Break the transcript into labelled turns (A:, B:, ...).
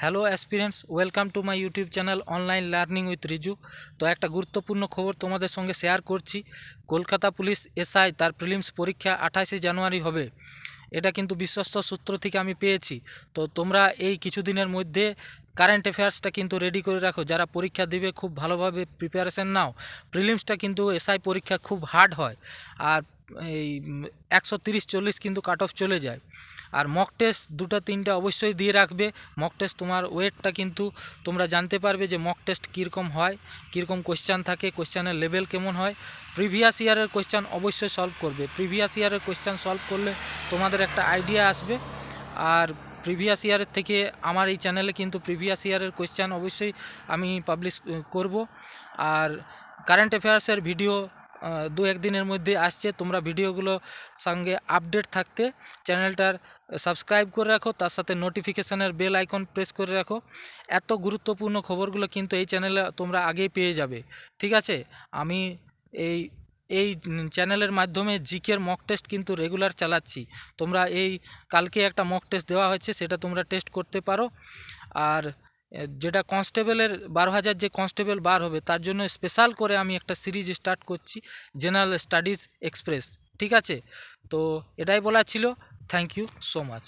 A: Hello aspirants, welcome to my YouTube channel online learning with Riju. তো একটা গুরুত্বপূর্ণ খবর তোমাদের সঙ্গে শেয়ার করছি। কলকাতা পুলিশ এসআই তার প্রিলিমস পরীক্ষা 28শে জানুয়ারি হবে। এটা কিন্তু বিশ্বস্ত সূত্র থেকে আমি পেয়েছি। তো তোমরা এই কিছুদিনের মধ্যে কারেন্ট অ্যাফেয়ার্সটা কিন্তু রেডি করে রাখো। যারা পরীক্ষা দেবে খুব ভালোভাবে প্রিপারেশান নাও। প্রিলিমসটা কিন্তু এসআই পরীক্ষা খুব হার্ড হয়, আর এই 130-40 কিন্তু কাট অফ চলে যায়। আর মক টেস্ট 2-3টা অবশ্যই দিয়ে রাখবে। মক টেস্ট তোমার ওয়েটটা কিন্তু তোমরা জানতে পারবে যে মক টেস্ট কীরকম হয়, কীরকম কোয়েশ্চান থাকে, কোয়েশ্চানের লেভেল কেমন হয়। প্রিভিয়াস ইয়ারের কোয়েশ্চান অবশ্যই সলভ করবে। প্রিভিয়াস ইয়ারের কোয়েশ্চান সলভ করলে তোমাদের একটা আইডিয়া আসবে। আর প্রিভিয়াস ইয়ারের থেকে আমার এই চ্যানেলে কিন্তু প্রিভিয়াস ইয়ারের কোয়েশ্চান অবশ্যই আমি পাবলিশ করব। আর কারেন্ট অ্যাফেয়ার্সের ভিডিও 2-1 দিনের মধ্যে আসছে। তোমরা ভিডিওগুলো সঙ্গে আপডেট থাকতে চ্যানেলটার সাবস্ক্রাইব করে রাখো, তার সাথে নোটিফিকেশানের বেল আইকন প্রেস করে রাখো। এত গুরুত্বপূর্ণ খবরগুলো কিন্তু এই চ্যানেলে তোমরা আগেই পেয়ে যাবে। ঠিক আছে, আমি এই এই চ্যানেলের মাধ্যমে জিকের মক টেস্ট কিন্তু রেগুলার চালাচ্ছি। তোমরা এই কালকে একটা মক টেস্ট দেওয়া হয়েছে, সেটা তোমরা টেস্ট করতে পারো। আর যেটা কনস্টেবলের 12,000 যে কনস্টেবল বার হবে, তার জন্য স্পেশাল করে আমি একটা সিরিজ স্টার্ট করছি, জেনারেল স্টাডিজ এক্সপ্রেস। ঠিক আছে, তো এটাই বলা ছিল। Thank you so much.